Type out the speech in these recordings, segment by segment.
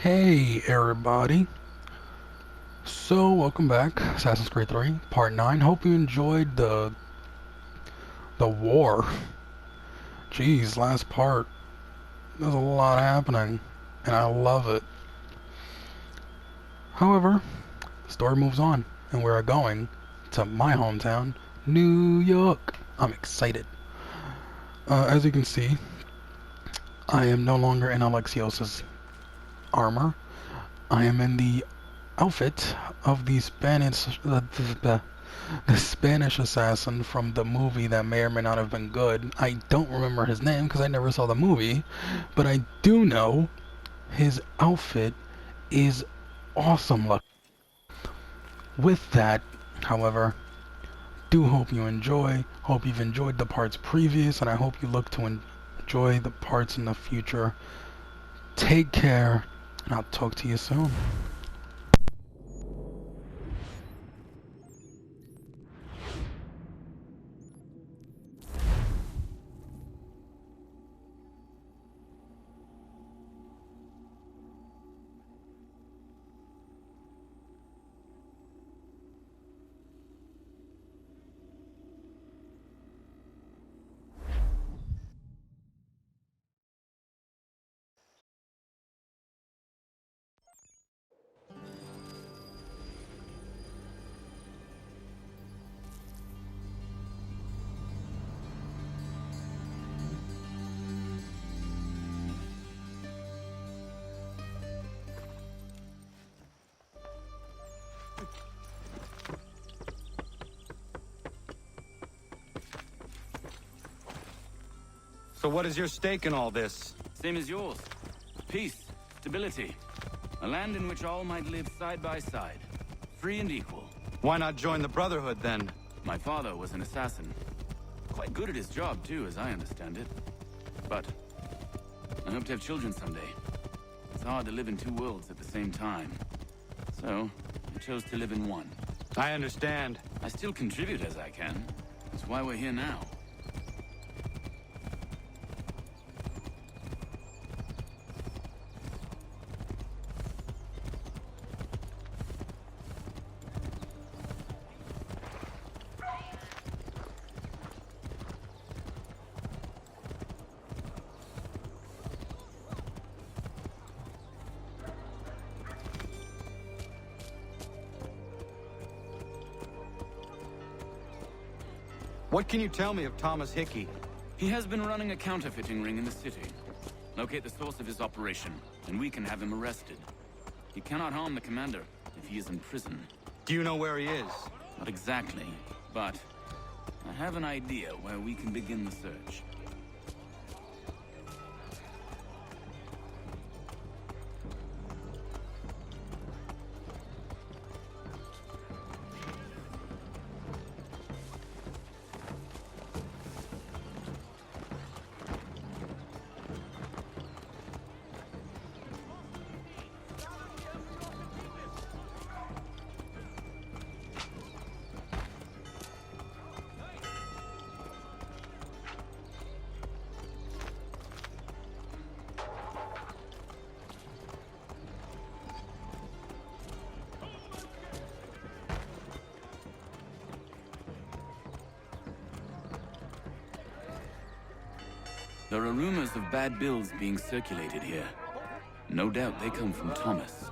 Hey everybody. So welcome back. Assassin's Creed 3, Part 9. Hope you enjoyed the war. Jeez, last part. There's a lot happening, and I love it. However, the story moves on, and we're going to my hometown, New York. I'm excited. As you can see, I am no longer in Alexios's armor. I am in the outfit of the Spanish assassin from the movie that may or may not have been good. I don't remember his name because I never saw the movie, but I do know his outfit is awesome look. With that, however, do hope you enjoy. Hope you've enjoyed the parts previous, and I hope you look to enjoy the parts in the future. Take care, and I'll talk to you soon. So what is your stake in all this? Same as yours. Peace, stability. A land in which all might live side by side. Free and equal. Why not join the Brotherhood, then? My father was an assassin. Quite good at his job, too, as I understand it. But I hope to have children someday. It's hard to live in two worlds at the same time. So, I chose to live in one. I understand. I still contribute as I can. That's why we're here now. What can you tell me of Thomas Hickey? He has been running a counterfeiting ring in the city. Locate the source of his operation, and we can have him arrested. He cannot harm the commander if he is in prison. Do you know where he is? Not exactly, but I have an idea where we can begin the search. There are rumors of bad bills being circulated here. No doubt they come from Thomas.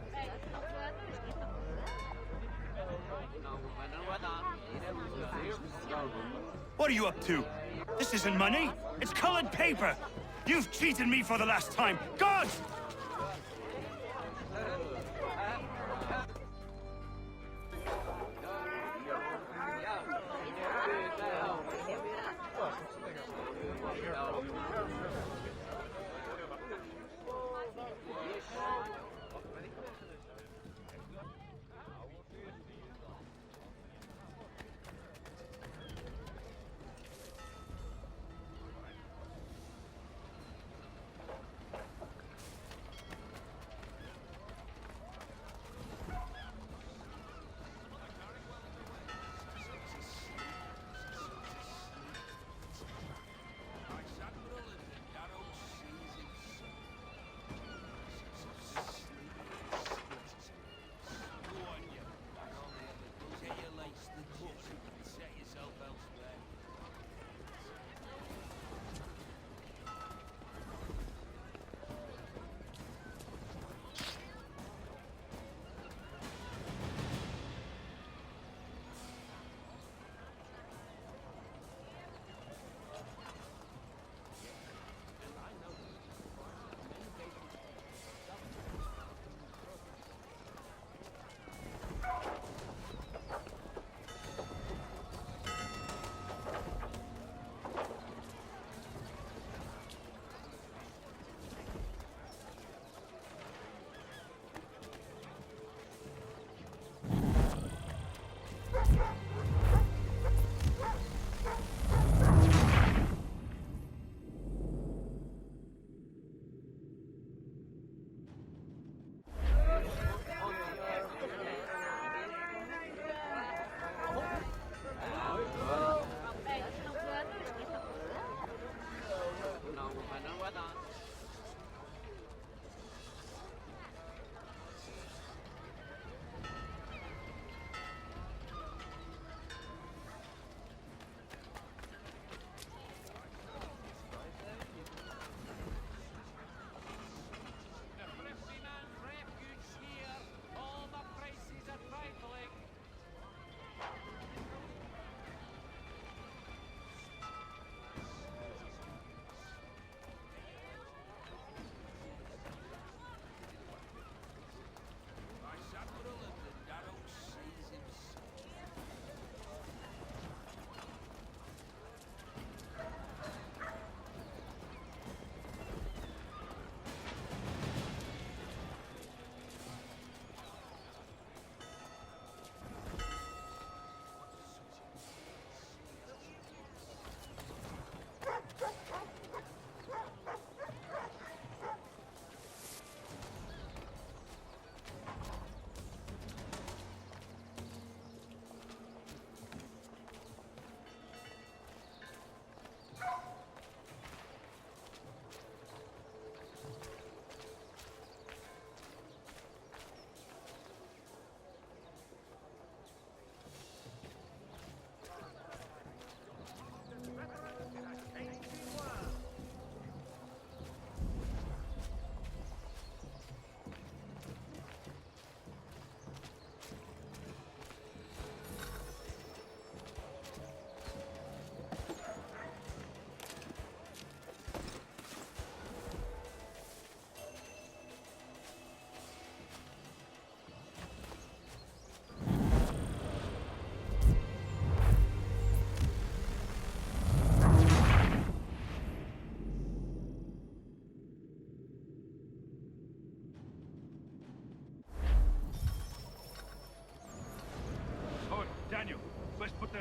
What are you up to? This isn't money. It's colored paper. You've cheated me for the last time. God!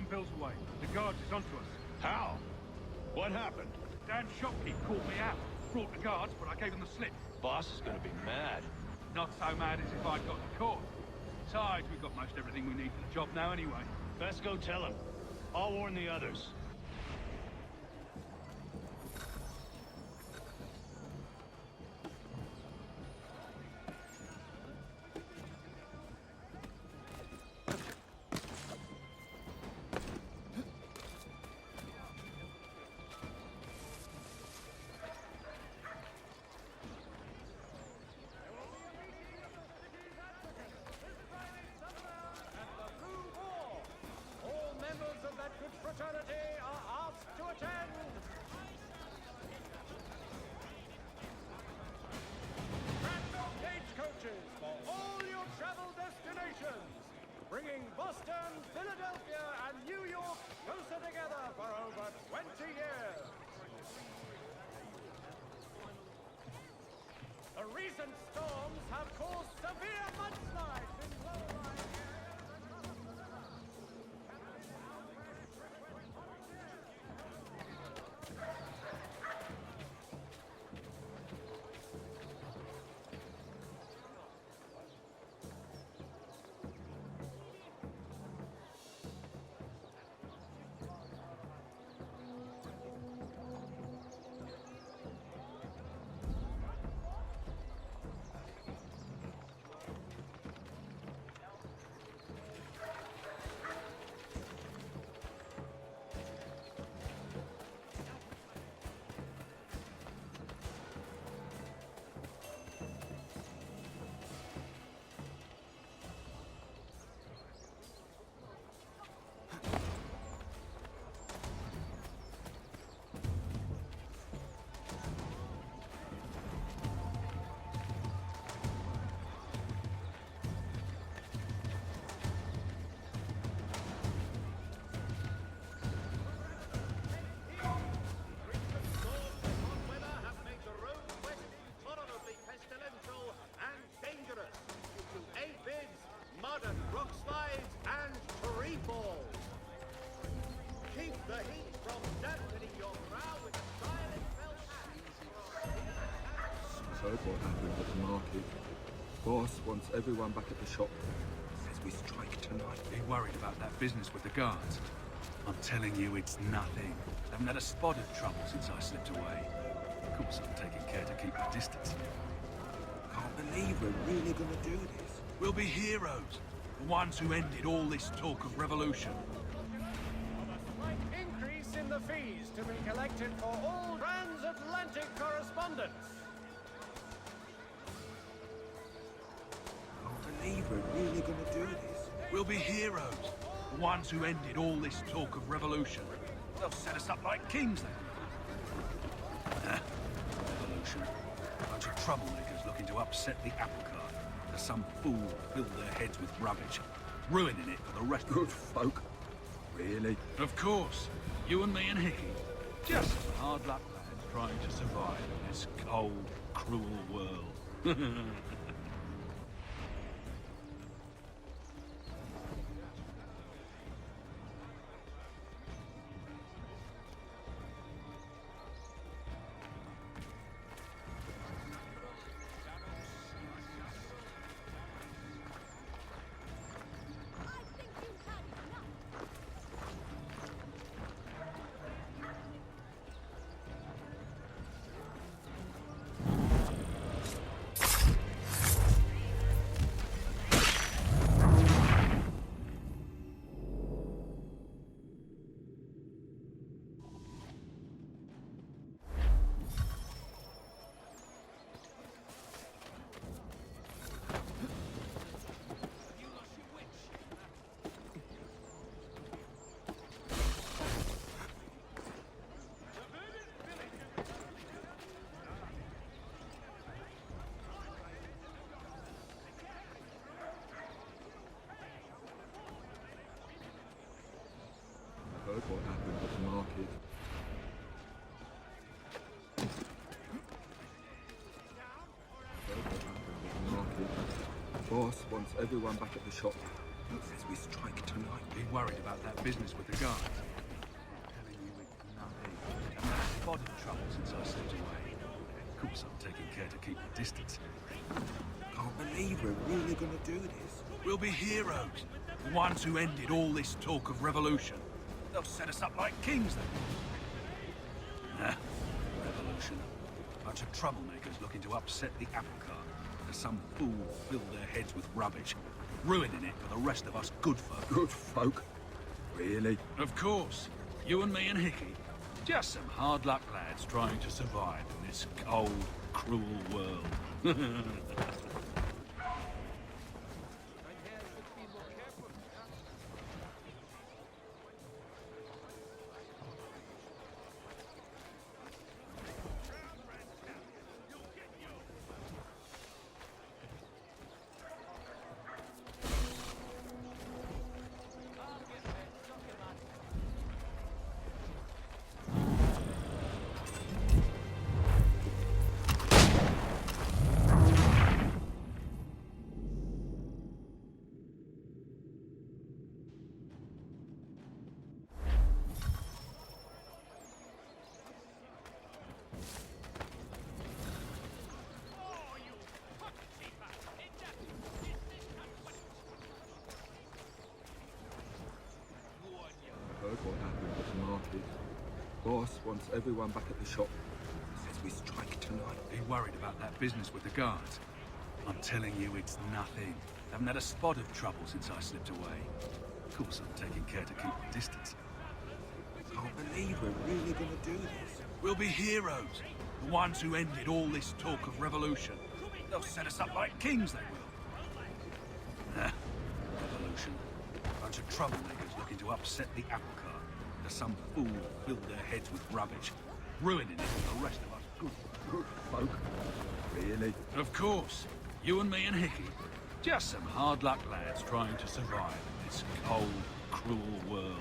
bills away. The guards is onto us. How? What happened? Damn shopkeep caught me out. Brought the guards, but I gave them the slip. Boss is gonna be mad. Not so mad as if I'd got caught. Besides, we've got most everything we need for the job now anyway. Best go tell him. I'll warn the others. Fraternity are asked to attend. Random stagecoaches for all your travel destinations, bringing Boston, Philadelphia, and New York closer together for over 20 years. The recent storms have caused severe mudslides in low-lying heard what happened at the market. Boss wants everyone back at the shop. Says we strike tonight. Be worried about that business with the guards. I'm telling you, it's nothing. Haven't had a spot of trouble since I slipped away. Of course, I'm taking care to keep my distance. Can't believe we're really gonna do this. We'll be heroes. The ones who ended all this talk of revolution. a slight increase in the fees to be collected for all transatlantic correspondence. Can't believe we're really gonna do this. We'll be heroes. The ones who ended all this talk of revolution. They'll set us up like kings then. Revolution. A bunch of troublemakers looking to upset the apple cart. As some fool filled their heads with rubbish, ruining it for the rest of Good folk. Really? Of course. You and me and Hickey. Just hard luck lads trying to survive in this cold, cruel world. I heard what happened at the market. I heard what happened at the market. Boss wants everyone back at the shop. It says we strike tonight. Be worried about that business with the guards. I'm telling you it's nothing. I've never spotted trouble since I slipped away. Of course, I'm taking care to keep my distance. Can't believe we're really gonna do this. We'll be heroes. The ones who ended all this talk of revolution. They'll set us up like kings, then. Revolution. Bunch of troublemakers looking to upset the apple cart. As some fool filled their heads with rubbish, ruining it for the rest of us good folk. Good folk? Really? Of course. You and me and Hickey. Just some hard luck lads trying to survive in this cold, cruel world. Heard what happened at the market. Boss wants everyone back at the shop. Says we strike tonight. Be worried about that business with the guards. I'm telling you, it's nothing. Haven't had a spot of trouble since I slipped away. Of course, I'm taking care to keep my distance. Can't believe we're really gonna do this. We'll be heroes. The ones who ended all this talk of revolution. They'll set us up like kings, they will. Revolution. Bunch of troublemakers looking to upset the apple cart. As some fool filled their heads with rubbish, ruining it for the rest of us good Folk? Really? Of course. You and me and Hickey. Just some hard luck lads trying to survive in this cold, cruel world.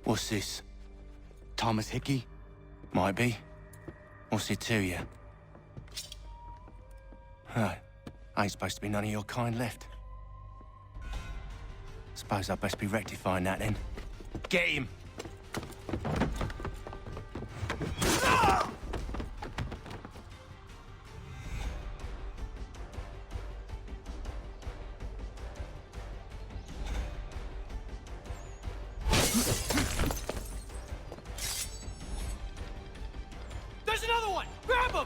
What's this? Thomas Hickey? Might be. What's it to you? Ain't supposed to be none of your kind left. Suppose I'd best be rectifying that then. Get him! There's another one! Grab him!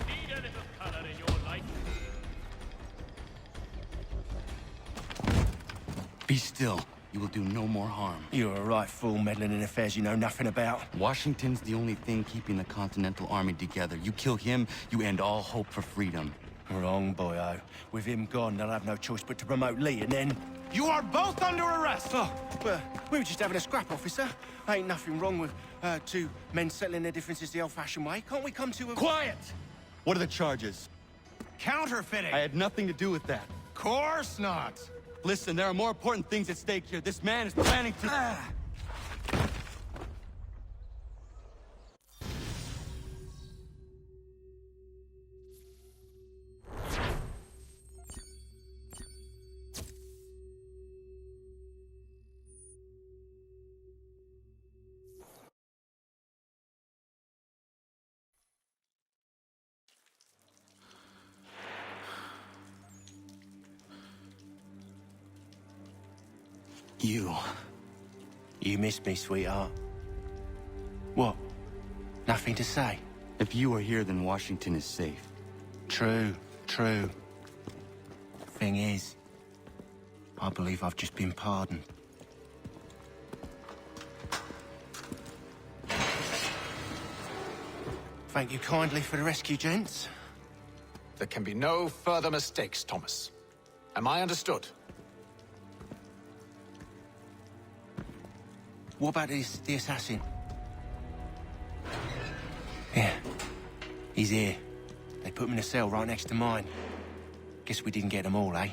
Need a little color in your life? Be still. You will do no more harm. You're a right fool meddling in affairs you know nothing about. Washington's the only thing keeping the Continental Army together. You kill him, you end all hope for freedom. Wrong, boyo. With him gone, they'll have no choice but to promote Lee, and then... You are both under arrest! Oh, well, we were just having a scrap, officer. Ain't nothing wrong with two men settling their differences the old-fashioned way. Can't we come to a... Quiet! What are the charges? Counterfeiting! I had nothing to do with that. Course not! Listen, there are more important things at stake here. This man is planning to... You missed me, sweetheart. What? Nothing to say? If you are here, then Washington is safe. True. Thing is, I believe I've just been pardoned. Thank you kindly for the rescue, gents. There can be no further mistakes, Thomas. Am I understood? What about the assassin? Yeah, he's here. They put him in a cell right next to mine. Guess we didn't get them all, eh?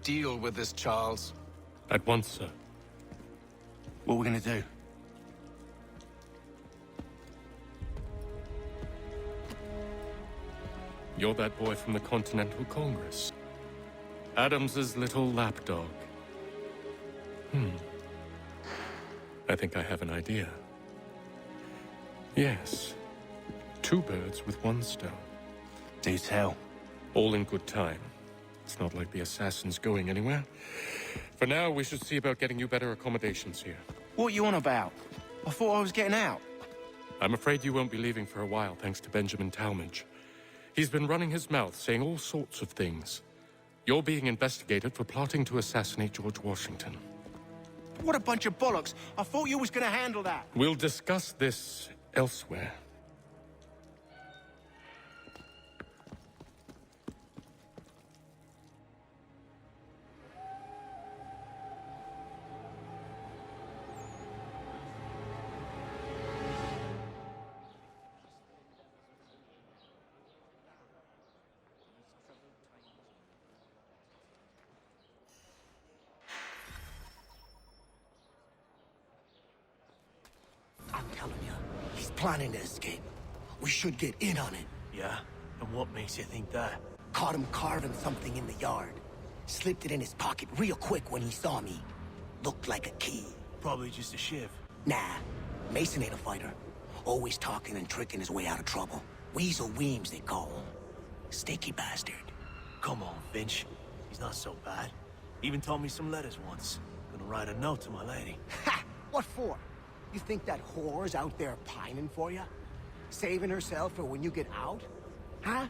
Deal with this, Charles. At once, sir. What we're gonna do? You're that boy from the Continental Congress. Adams's little lapdog. I think I have an idea. Yes. 2 birds with 1 stone. Do tell. All in good time. It's not like the assassin's going anywhere. For now, we should see about getting you better accommodations here. What are you on about? I thought I was getting out. I'm afraid you won't be leaving for a while, thanks to Benjamin Talmadge. He's been running his mouth, saying all sorts of things. You're being investigated for plotting to assassinate George Washington. What a bunch of bollocks. I thought you was gonna handle that. We'll discuss this elsewhere. I'm telling you, he's planning to escape. We should get in on it. Yeah? And what makes you think that? Caught him carving something in the yard. Slipped it in his pocket real quick when he saw me. Looked like a key. Probably just a shiv. Nah, Mason ain't a fighter. Always talking and tricking his way out of trouble. Weasel Weems, they call him. Sneaky bastard. Come on, Finch. He's not so bad. Even taught me some letters once. Gonna write a note to my lady. Ha! What for? You think that whore's out there pining for you? Saving herself for when you get out? Huh?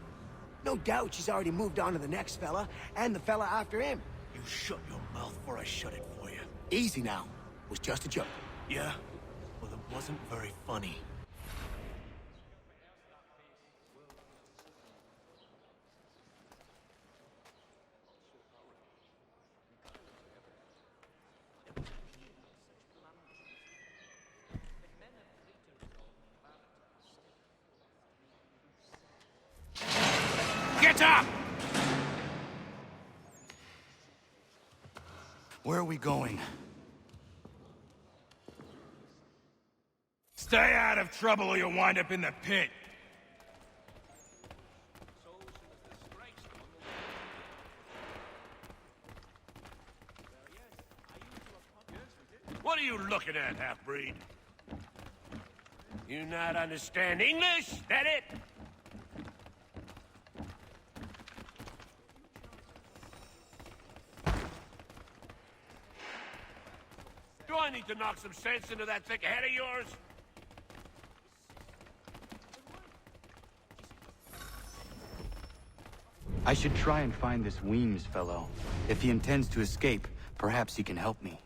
No doubt she's already moved on to the next fella, and the fella after him. You shut your mouth before I shut it for you. Easy now. Was just a joke. Yeah? Well, it wasn't very funny. Get up! Where are we going? Stay out of trouble or you'll wind up in the pit. What are you looking at, half-breed? You not understand English? That it? Do I need to knock some sense into that thick head of yours? I should try and find this Weems fellow. If he intends to escape, perhaps he can help me.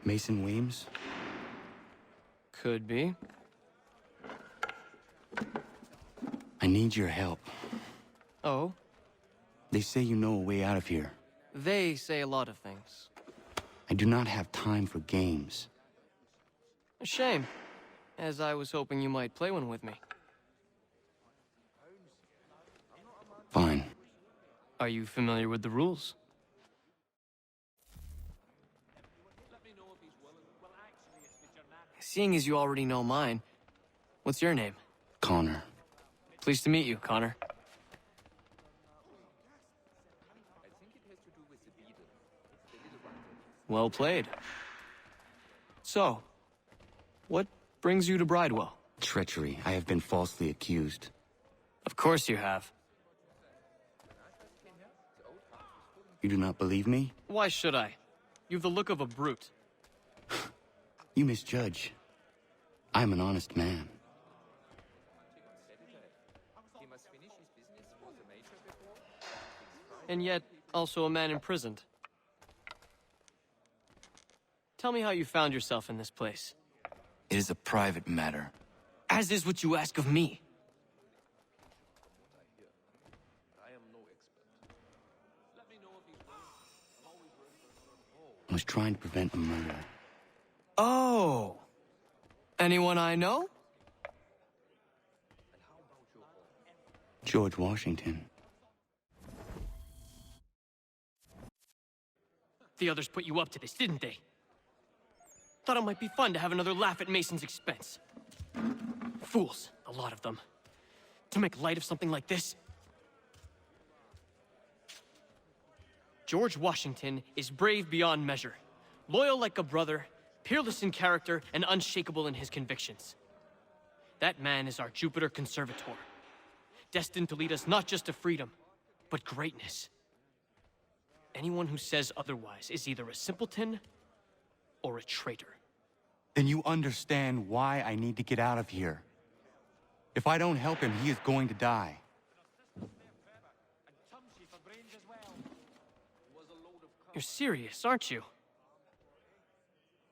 Mason Weems? Could be. I need your help. Oh? They say you know a way out of here. They say a lot of things. I do not have time for games. A shame, as I was hoping you might play one with me. Fine. Are you familiar with the rules? Seeing as you already know mine, what's your name? Connor. Pleased to meet you, Connor. Well played. So, what brings you to Bridewell? Treachery. I have been falsely accused. Of course you have. You do not believe me? Why should I? You've the look of a brute. You misjudge. I'm an honest man. And yet, also a man imprisoned. Tell me how you found yourself in this place. It is a private matter. As is what you ask of me. I was trying to prevent a murder. Oh! Anyone I know? George Washington. The others put you up to this, didn't they? Thought it might be fun to have another laugh at Mason's expense. Fools, a lot of them. To make light of something like this. George Washington is brave beyond measure, loyal like a brother, peerless in character, and unshakable in his convictions. That man is our Jupiter Conservator, destined to lead us not just to freedom, but greatness. Anyone who says otherwise is either a simpleton or a traitor. Then you understand why I need to get out of here. If I don't help him, he is going to die. You're serious, aren't you?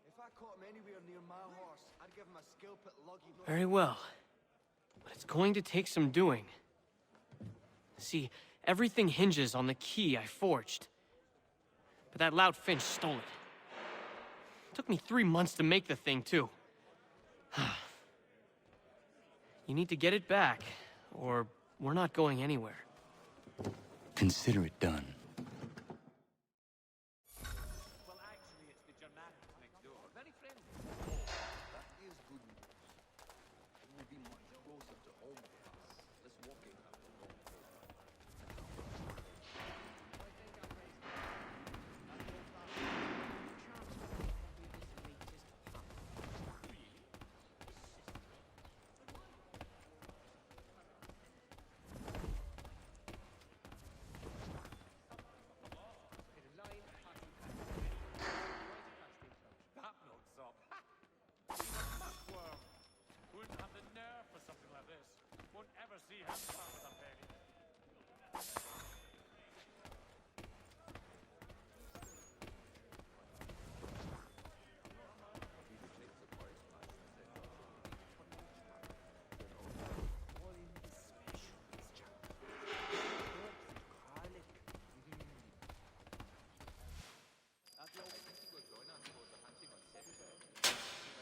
If I caught him anywhere near my horse, I'd give him a skill put luggy. Very well. But it's going to take some doing. See, everything hinges on the key I forged. But that loud Finch stole it. Took me 3 months to make the thing, too. You need to get it back, or we're not going anywhere. Consider it done.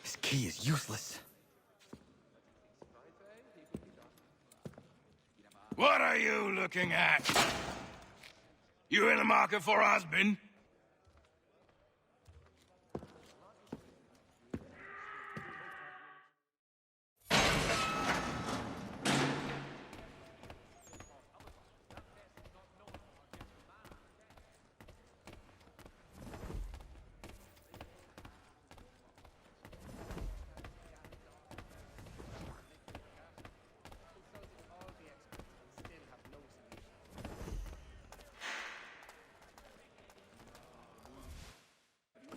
This key is useless. What are you looking at? You in the market for a husband?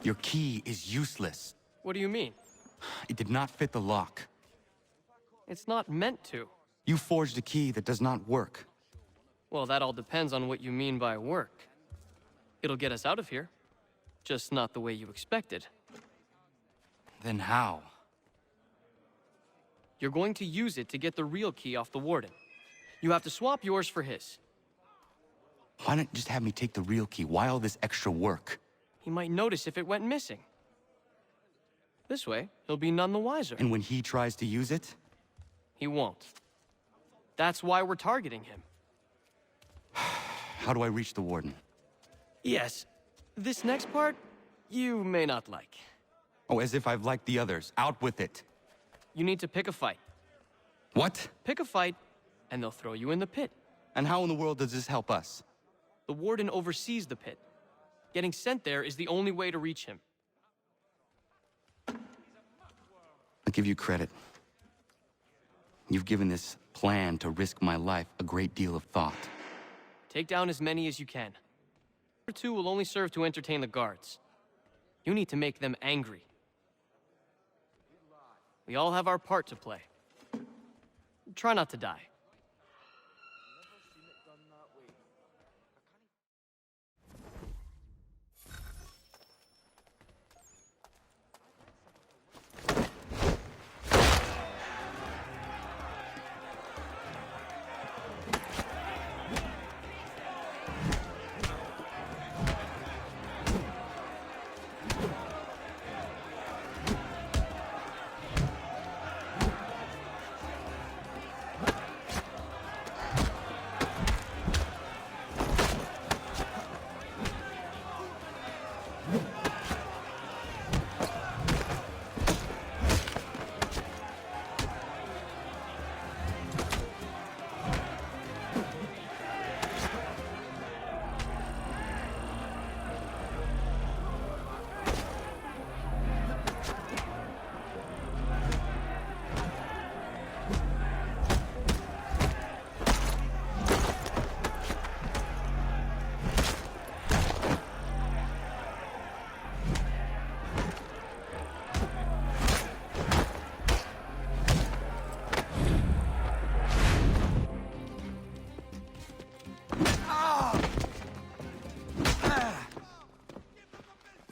Your key is useless. What do you mean? It did not fit the lock. It's not meant to. You forged a key that does not work. Well, that all depends on what you mean by work. It'll get us out of here. Just not the way you expected. Then how? You're going to use it to get the real key off the warden. You have to swap yours for his. Why not just have me take the real key? Why all this extra work? He might notice if it went missing. This way, he'll be none the wiser. And when he tries to use it? He won't. That's why we're targeting him. How do I reach the warden? Yes. This next part, you may not like. Oh, as if I've liked the others. Out with it. You need to pick a fight. What? Pick a fight, and they'll throw you in the pit. And how in the world does this help us? The warden oversees the pit. Getting sent there is the only way to reach him. I'll give you credit. You've given this plan to risk my life a great deal of thought. Take down as many as you can. or two will only serve to entertain the guards. You need to make them angry. We all have our part to play. Try not to die.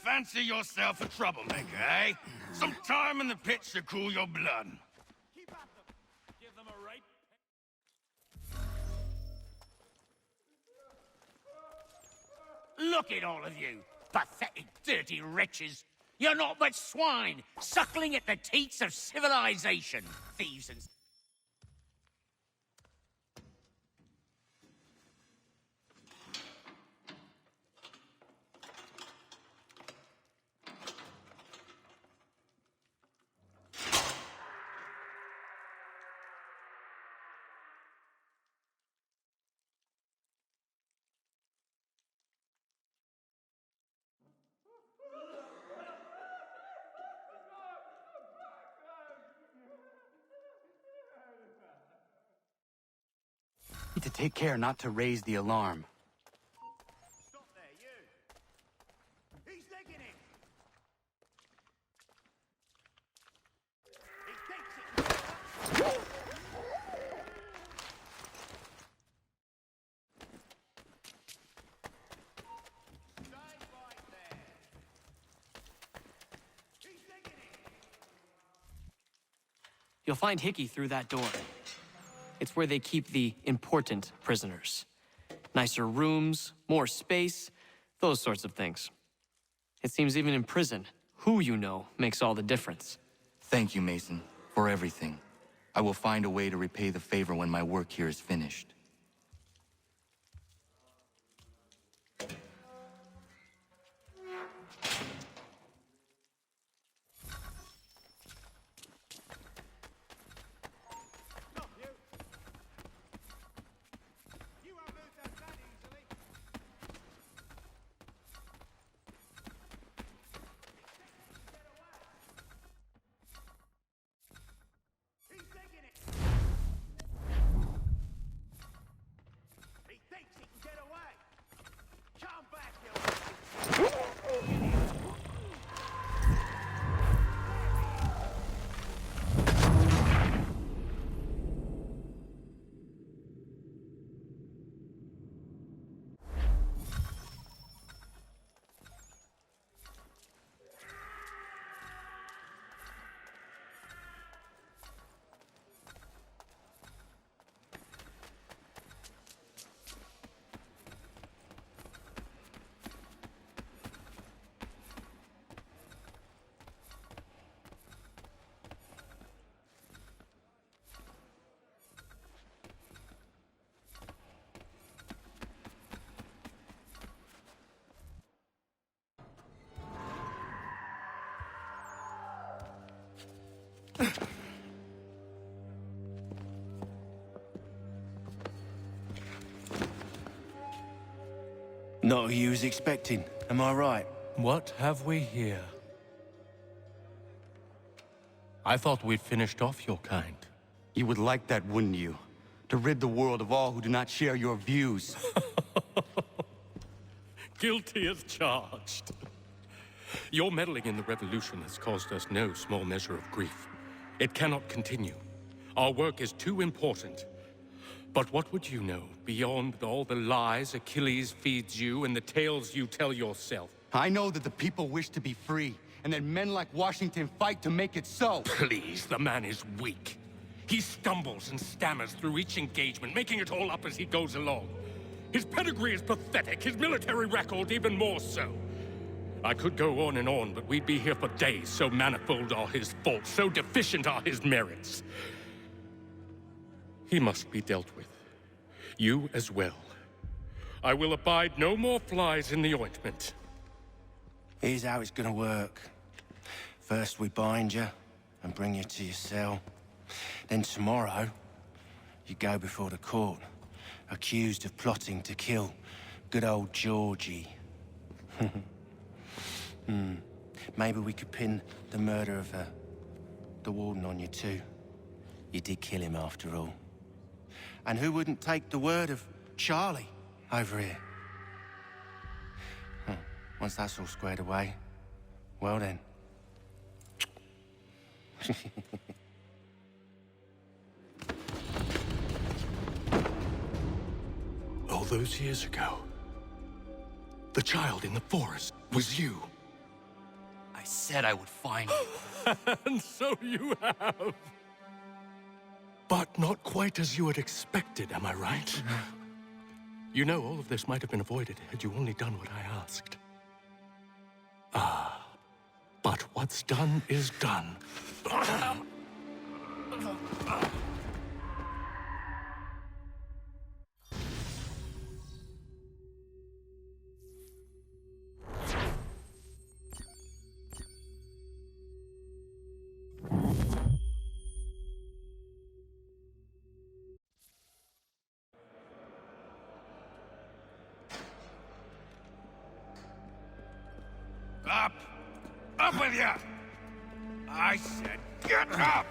Fancy yourself a troublemaker, eh? Some time in the pits to cool your blood. Keep at them. Give them a right. Look at all of you, pathetic, dirty wretches. You're not but swine, suckling at the teats of civilization. Thieves and... Need to take care not to raise the alarm. Stop there, you! He's digging it! He thinks it... Stay right there! He's digging it! You'll find Hickey through that door. It's where they keep the important prisoners. Nicer rooms, more space, those sorts of things. It seems even in prison, who you know makes all the difference. Thank you, Mason, for everything. I will find a way to repay the favor when my work here is finished. Not who you was expecting, am I right? What have we here? I thought we'd finished off your kind. You would like that, wouldn't you? To rid the world of all who do not share your views. Guilty as charged. Your meddling in the revolution has caused us no small measure of grief. It cannot continue. Our work is too important. But what would you know beyond all the lies Achilles feeds you and the tales you tell yourself? I know that the people wish to be free, and that men like Washington fight to make it so. Please, the man is weak. He stumbles and stammers through each engagement, making it all up as he goes along. His pedigree is pathetic, his military record even more so. I could go on and on, but we'd be here for days, so manifold are his faults, so deficient are his merits. He must be dealt with. You as well. I will abide no more flies in the ointment. Here's how it's gonna work. First we bind you and bring you to your cell. Then tomorrow, you go before the court, accused of plotting to kill good old Georgie. Maybe we could pin the murder of the warden on you too. You did kill him after all. And who wouldn't take the word of Charlie over here? Once that's all squared away, well then. All those years ago, the child in the forest was you. I said I would find you. And so you have. But not quite as you had expected, am I right? You know, all of this might have been avoided had you only done what I asked. But what's done is done. Up! Up with you! I said get up!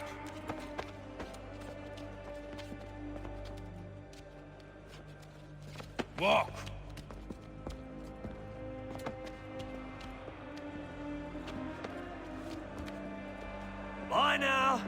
Walk! Bye now!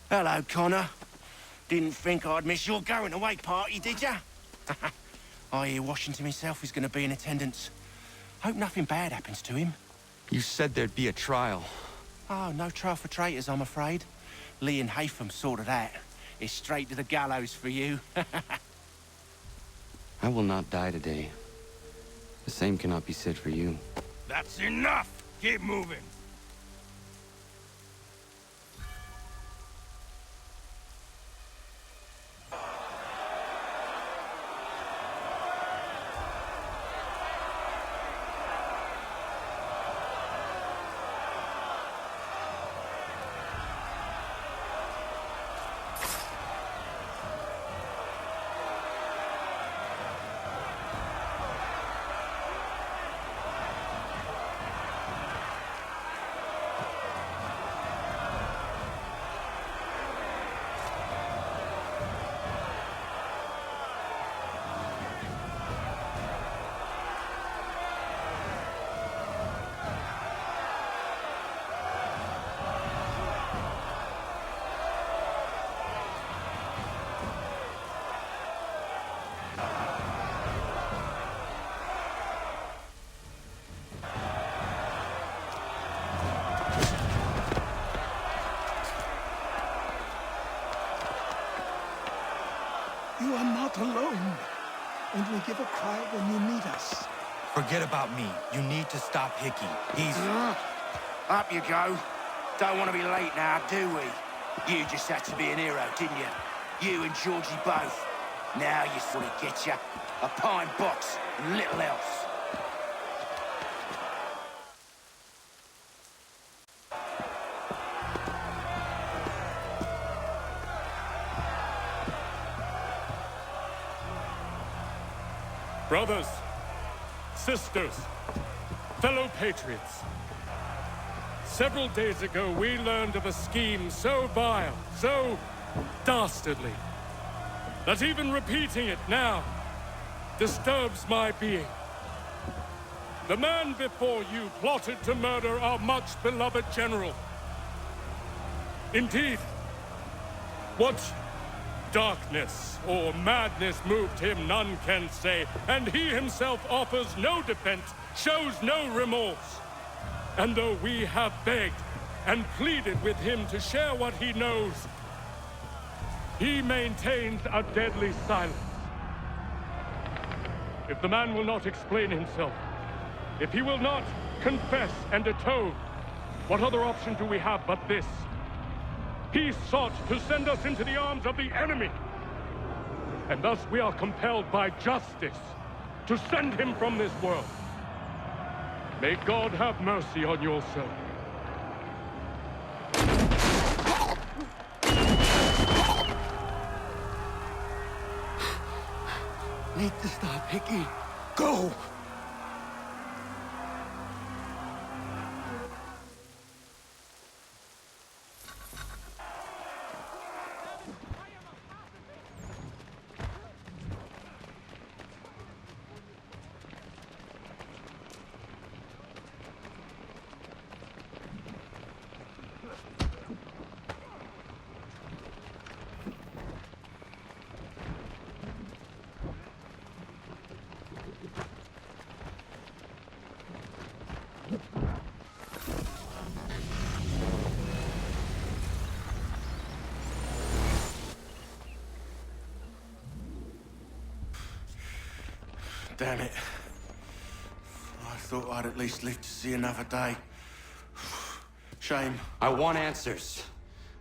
Hello, Connor. Didn't think I'd miss your going away party, did ya? I hear Washington himself is going to be in attendance. Hope nothing bad happens to him. You said there'd be a trial. Oh, no trial for traitors, I'm afraid. Lee and Haytham sorted that. It's straight to the gallows for you. I will not die today. The same cannot be said for you. That's enough! Keep moving! cry when you need us. Forget about me. You need to stop Hickey. He's... Up you go. Don't want to be late now, do we? You just had to be an hero, didn't you? You and Georgie both. Now you sort of get ya. A pine box and little else. Brothers, sisters, fellow patriots. Several days ago, we learned of a scheme so vile, so dastardly, that even repeating it now disturbs my being. The man before you plotted to murder our much-beloved general. Indeed, what darkness or madness moved him, none can say, and he himself offers no defense, shows no remorse. And though we have begged and pleaded with him to share what he knows, he maintains a deadly silence. If the man will not explain himself, if he will not confess and atone, what other option do we have but this? He sought to send us into the arms of the enemy. And thus we are compelled by justice to send him from this world. May God have mercy on your soul. Need to stop, Hickey. Go! Damn it. I thought I'd at least live to see another day. Shame. I want answers.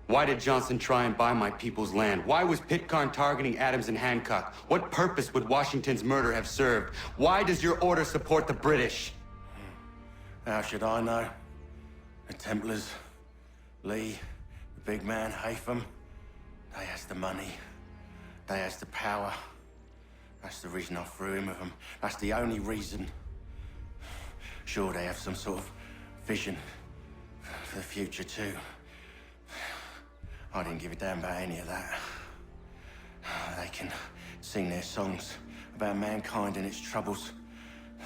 Why did Johnson try and buy my people's land? Why was Pitcairn targeting Adams and Hancock? What purpose would Washington's murder have served? Why does your order support the British? How should I know? The Templars, Lee, the big man, Haytham, they has the money. They has the power. That's the reason I threw in with them. That's the only reason. Sure, they have some sort of vision for the future, too. I didn't give a damn about any of that. They can sing their songs about mankind and its troubles.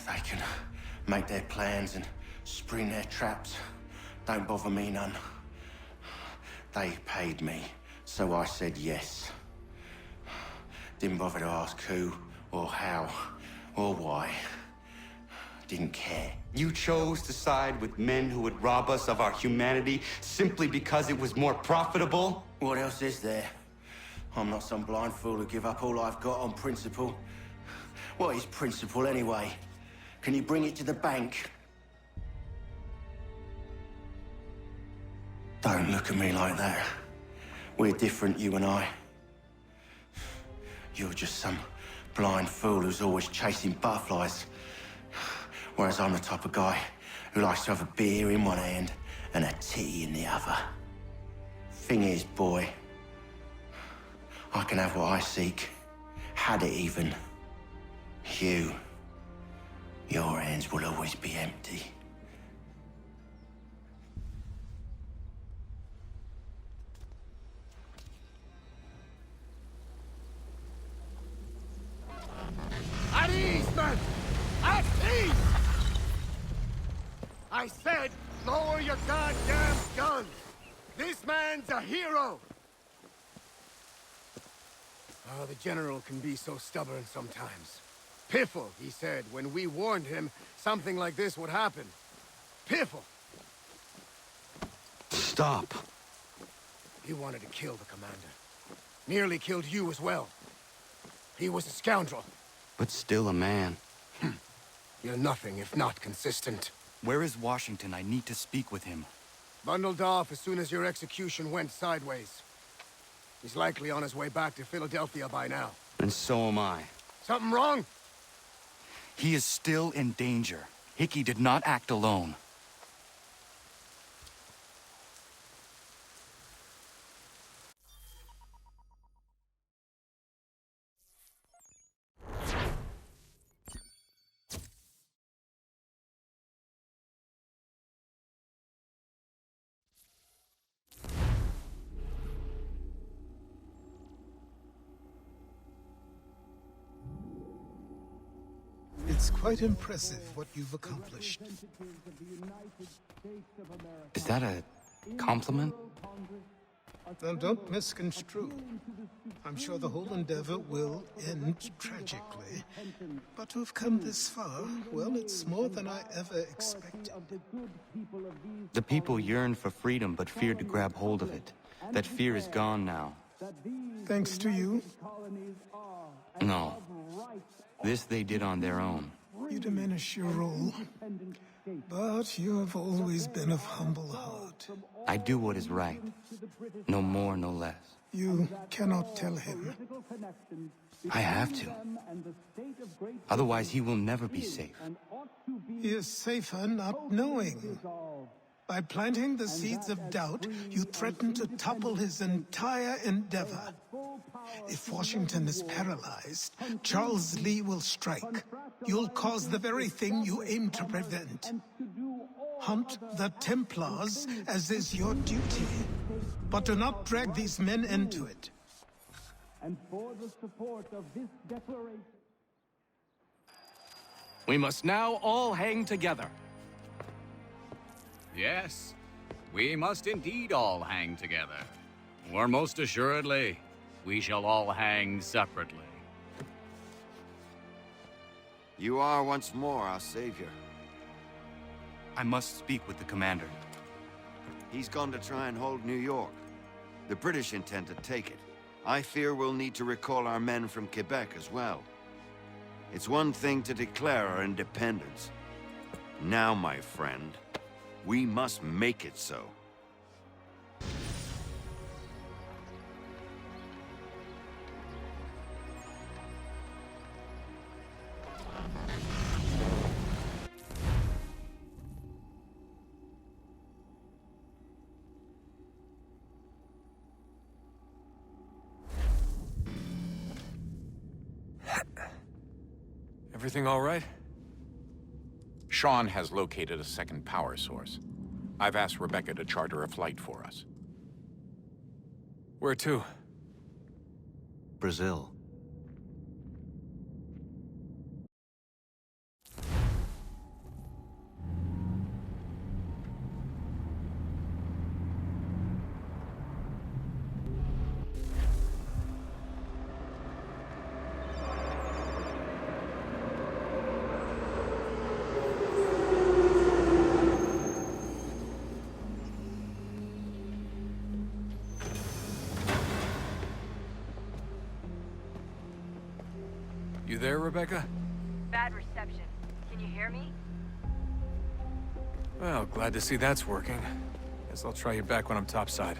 They can make their plans and spring their traps. Don't bother me none. They paid me, so I said yes. Didn't bother to ask who, or how, or why. Didn't care. You chose to side with men who would rob us of our humanity simply because it was more profitable? What else is there? I'm not some blind fool who give up all I've got on principle. What is principle anyway? Can you bring it to the bank? Don't look at me like that. We're different, you and I. You're just some blind fool who's always chasing butterflies. Whereas I'm the type of guy who likes to have a beer in one hand and a tea in the other. Thing is, boy, I can have what I seek. Had it even. Your hands will always be empty. At ease, men! At ease! I said, lower your goddamn guns! This man's a hero! Oh, the General can be so stubborn sometimes. Piffle, he said, when we warned him something like this would happen. Piffle! Stop. He wanted to kill the commander. Nearly killed you as well. He was a scoundrel. But still a man. You're nothing if not consistent. Where is Washington? I need to speak with him. Bundled off as soon as your execution went sideways. He's likely on his way back to Philadelphia by now. And so am I. Something wrong? He is still in danger. Hickey did not act alone. It's quite impressive what you've accomplished. Is that a compliment? Now, don't misconstrue. I'm sure the whole endeavor will end tragically. But to have come this far, well, it's more than I ever expected. The people yearn for freedom but fear to grab hold of it. That fear is gone now. Thanks to you. No. This they did on their own. You diminish your role. But you have always been of humble heart. I do what is right. No more, no less. You cannot tell him. I have to. Otherwise, he will never be safe. He is safer not knowing. By planting the seeds of doubt, you threaten to topple his entire endeavor. If Washington is paralyzed, Charles Lee will strike. You'll cause the very thing you aim to prevent. Hunt the Templars, as is your duty. But do not drag these men into it. And for the support of this declaration... We must now all hang together. Yes, we must indeed all hang together. Or most assuredly, we shall all hang separately. You are once more our savior. I must speak with the commander. He's gone to try and hold New York. The British intend to take it. I fear we'll need to recall our men from Quebec as well. It's one thing to declare our independence. Now, my friend, we must make it so. Everything all right? Sean has located a second power source. I've asked Rebecca to charter a flight for us. Where to? Brazil. You there, Rebecca? Bad reception. Can you hear me? Well, glad to see that's working. Guess I'll try you back when I'm topside.